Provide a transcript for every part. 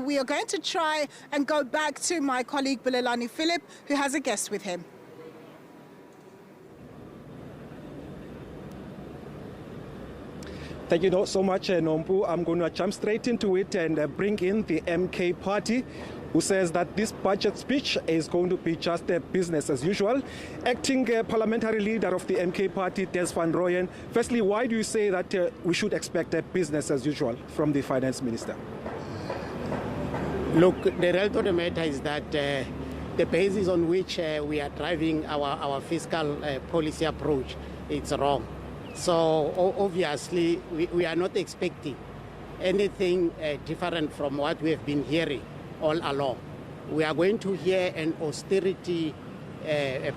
we are going to try and go back to my colleague Bulelani Phillip, who has a guest with him. Thank you so much, Nompu. I'm going to jump straight into it and bring in the MK party, who says that this budget speech is going to be just business as usual. Acting parliamentary leader of the MK party, Des van Rooyen, firstly, why do you say that we should expect business as usual from the finance minister? Look, the reality of the matter is that the basis on which we are driving our fiscal policy approach, it's wrong. So obviously, we are not expecting anything different from what we have been hearing all along. We are going to hear an austerity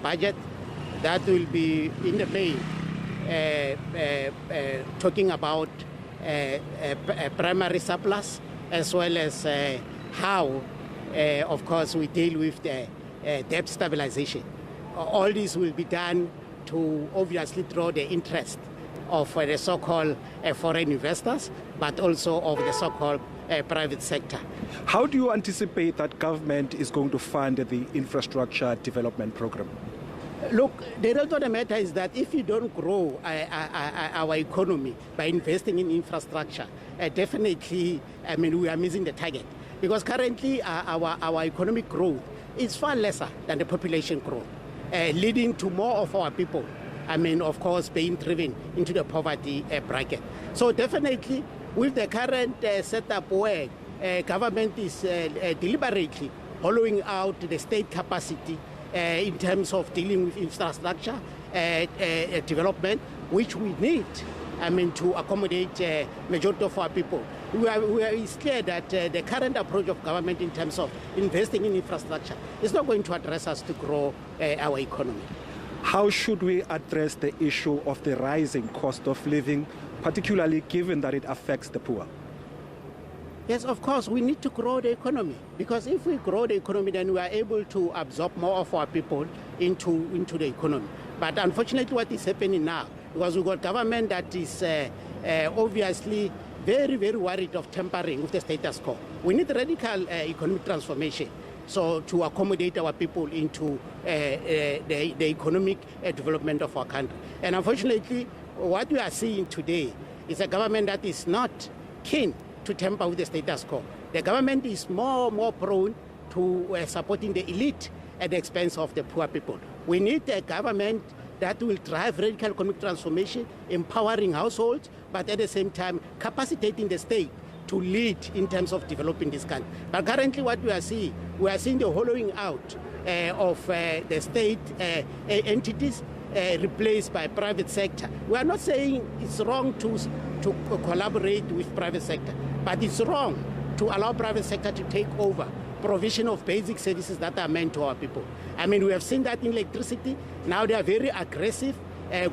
budget that will be in the main talking about a primary surplus, as well as how, of course, we deal with the debt stabilization. All this will be done to obviously draw the interest of the so-called foreign investors, but also of the so-called private sector. How do you anticipate that government is going to fund the infrastructure development program? Look, the reality of the matter is that if you don't grow our economy by investing in infrastructure, definitely, I mean, we are missing the target. Because currently our economic growth is far lesser than the population growth, leading to more of our people, I mean, of course, being driven into the poverty bracket. So definitely, with the current setup where government is deliberately hollowing out the state capacity in terms of dealing with infrastructure development, which we need, I mean, to accommodate majority of our people. It's clear that the current approach of government in terms of investing in infrastructure is not going to address us to grow our economy. How should we address the issue of the rising cost of living, particularly given that it affects the poor? Yes, of course, we need to grow the economy, because if we grow the economy, then we are able to absorb more of our people into the economy. But unfortunately, what is happening now, because we've got government that is obviously very, very worried of tampering with the status quo. We need radical economic transformation, so to accommodate our people into the economic development of our country. And unfortunately, what we are seeing today is a government that is not keen to tamper with the status quo. The government is more prone to supporting the elite at the expense of the poor people. We need a government that will drive radical economic transformation, empowering households, but at the same time capacitating the state to lead in terms of developing this country. But currently what we are seeing the hollowing out of the state entities replaced by private sector. We are not saying it's wrong to collaborate with private sector, but it's wrong to allow private sector to take over provision of basic services that are meant to our people. I mean, we have seen that in electricity. Now they are very aggressive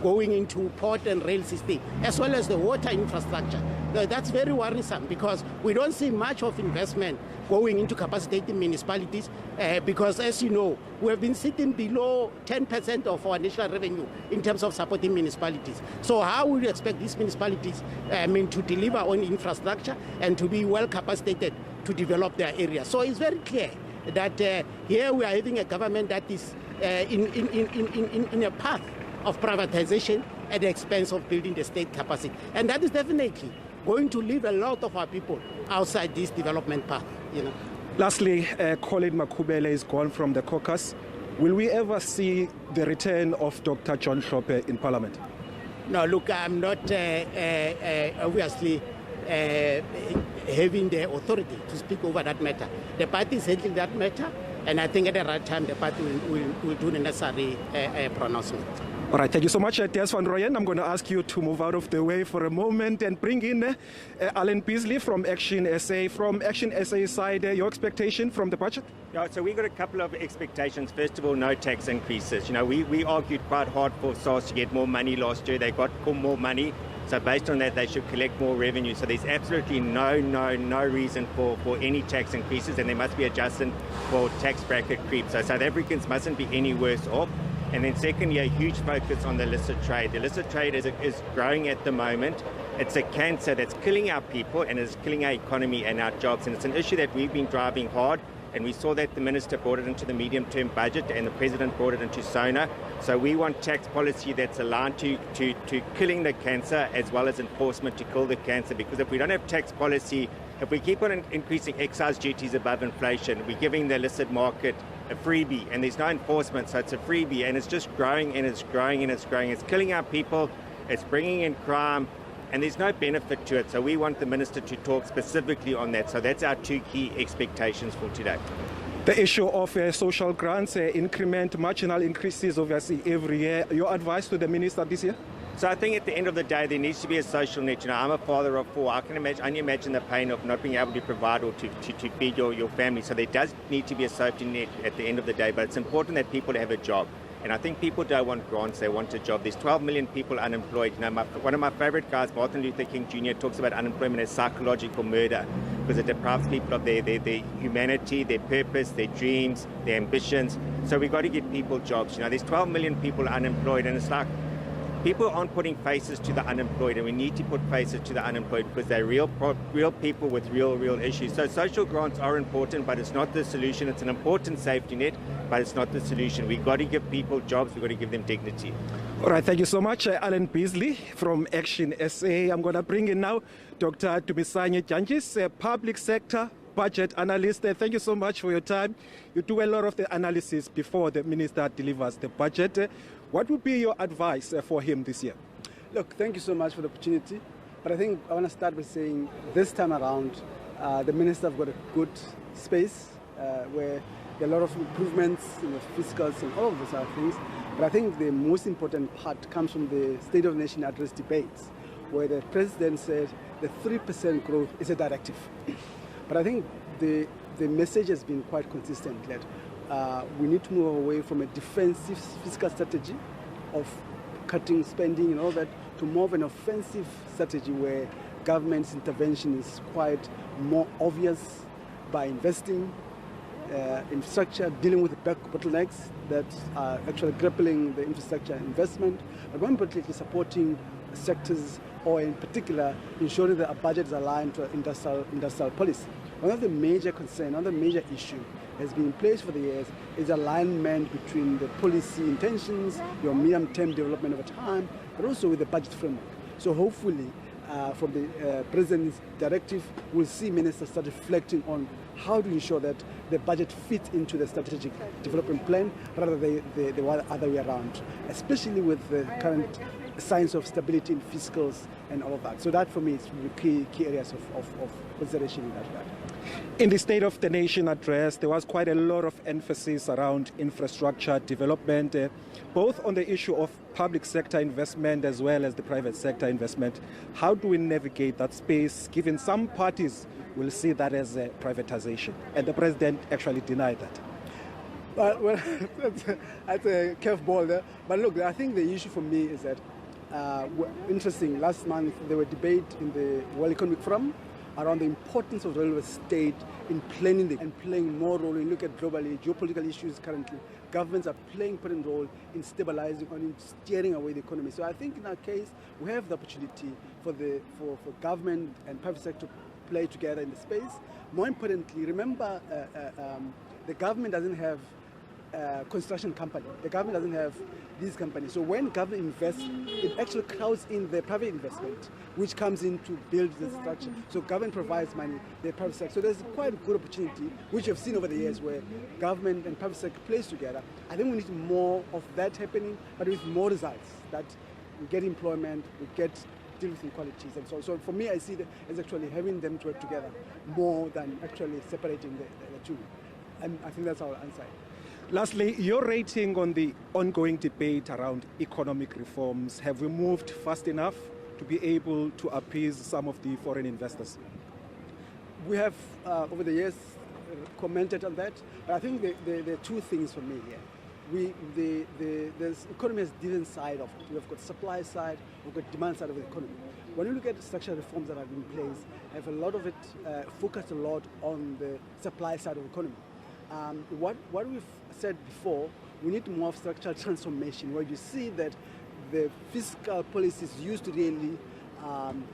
going into port and rail system, as well as the water infrastructure. That's very worrisome, because we don't see much of investment going into capacitating municipalities, because, as you know, we have been sitting below 10% of our national revenue in terms of supporting municipalities. So how would you expect these municipalities to deliver on infrastructure and to be well capacitated to develop their area? So it's very clear that here we are having a government that is in a path of privatization at the expense of building the state capacity. And that is definitely going to leave a lot of our people outside this development path. Lastly, Colin Makubele is gone from the caucus. Will we ever see the return of Dr. John Hlophe in Parliament? No, look, I'm not obviously having the authority to speak over that matter. The party is handling that matter, and I think at the right time the party will do the necessary pronouncement. All right, thank you so much, Des van Rooyen. I'm going to ask you to move out of the way for a moment and bring in Alan Beasley from ActionSA. From ActionSA side, your expectation from the budget? Yeah, so we got a couple of expectations. First of all, no tax increases. We argued quite hard for SARS to get more money last year. They got more money. So based on that, they should collect more revenue. So there's absolutely no reason for any tax increases, and they must be adjusted for tax bracket creep. So South Africans mustn't be any worse off. And then secondly, a huge focus on the illicit trade. The illicit trade is growing at the moment. It's a cancer that's killing our people and is killing our economy and our jobs. And it's an issue that we've been driving hard. And we saw that the minister brought it into the medium-term budget and the president brought it into SONA. So we want tax policy that's aligned to killing the cancer as well as enforcement to kill the cancer. Because if we don't have tax policy, if we keep on increasing excise duties above inflation, we're giving the illicit market a freebie and there's no enforcement. So it's a freebie and it's just growing and it's growing and it's growing. It's killing our people. It's bringing in crime. And there's no benefit to it, so we want the minister to talk specifically on that. So that's our two key expectations for today. The issue of social grants, increment, marginal increases obviously every year. Your advice to the minister this year? So I think at the end of the day, there needs to be a social net. You know, I'm a father of four. I can only imagine the pain of not being able to provide or to feed your family. So there does need to be a safety net at the end of the day, but it's important that people have a job. And I think people don't want grants, they want a job. There's 12 million people unemployed. You know, one of my favorite guys, Martin Luther King Jr., talks about unemployment as psychological murder because it deprives people of their humanity, their purpose, their dreams, their ambitions. So we've got to give people jobs. You know, there's 12 million people unemployed and it's like people aren't putting faces to the unemployed, and we need to put faces to the unemployed because they're real people with real issues. So social grants are important, but it's not the solution. It's an important safety net, but it's not the solution. We've got to give people jobs. We've got to give them dignity. All right, thank you so much, Alan Beasley from ActionSA. I'm going to bring in now Dr. Dumisani Janjis, public sector budget analyst. Thank you so much for your time. You do a lot of the analysis before the minister delivers the budget. What would be your advice for him this year? Look, thank you so much for the opportunity. But I think I want to start by saying this time around, the minister have got a good space where there are a lot of improvements in the fiscals and all of those other things. But I think the most important part comes from the State of the Nation address debates, where the president said the 3% growth is a directive. But I think the message has been quite consistent that we need to move away from a defensive fiscal strategy of cutting spending and all that to more of an offensive strategy where government's intervention is quite more obvious by investing infrastructure, dealing with the bottlenecks that are actually crippling the infrastructure investment, but more importantly supporting sectors or in particular ensuring that our budget is aligned to industrial policy. One of the major concerns, another major issue has been in place for the years is alignment between the policy intentions, your medium-term development over time, but also with the budget framework. So hopefully, from the President's directive, we'll see ministers start reflecting on how to ensure that the budget fits into the strategic development plan rather than the other way around, especially with the current signs of stability in fiscals and all of that. So that for me is the key areas of consideration in that regard. In the State of the Nation address, there was quite a lot of emphasis around infrastructure development, both on the issue of public sector investment as well as the private sector investment. How do we navigate that space, given some parties will see that as a privatization? And the president actually denied that. Well, that's a curveball there. But look, I think the issue for me is that, interesting, last month there were debate in the World Economic Forum around the importance of the role of the state in planning and playing more role. When you look at globally, geopolitical issues currently, governments are playing important role in stabilizing and in steering away the economy. So I think in our case, we have the opportunity for government and private sector to play together in the space. More importantly, remember the government doesn't have construction company. The government doesn't have these companies. So when government invests, it actually crowds in the private investment, which comes in to build the structure. So government provides money, the private sector. So there's quite a good opportunity, which we've seen over the years, where government and private sector plays together. I think we need more of that happening, but with more results, that we get employment, we get deal with inequalities and so on. So for me, I see that as actually having them to work together more than actually separating the two. And I think that's our answer. Lastly, your rating on the ongoing debate around economic reforms. Have we moved fast enough to be able to appease some of the foreign investors? We have, over the years, commented on that. But I think there are two things for me here. The economy has different side of it. We've got supply side, we've got demand side of the economy. When you look at the structural reforms that have been in place, have a lot of it focused a lot on the supply side of the economy. What we've said before, we need more structural transformation, where you see that the fiscal policies used to really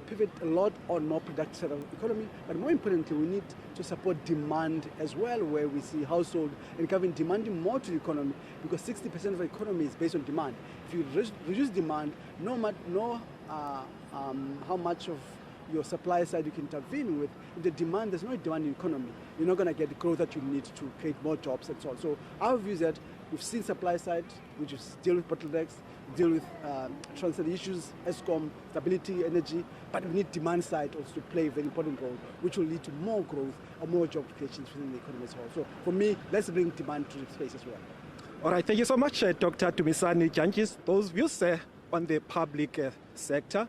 pivot a lot on more productive side of the economy, but more importantly, we need to support demand as well, where we see household and government demanding more to the economy, because 60% of the economy is based on demand. If you reduce demand, no how much of your supply side you can intervene with, if there's no demand in the economy, you're not going to get the growth that you need to create more jobs and so on. So our view is that we've seen supply side, which is deal with bottlenecks, deal with transit issues, ESCOM, stability, energy, but we need demand side also to play a very important role, which will lead to more growth and more job creations within the economy as well. So for me, let's bring demand to the space as well. All right, thank you so much, Dr. Tumisani Janjis. Those views on the public sector.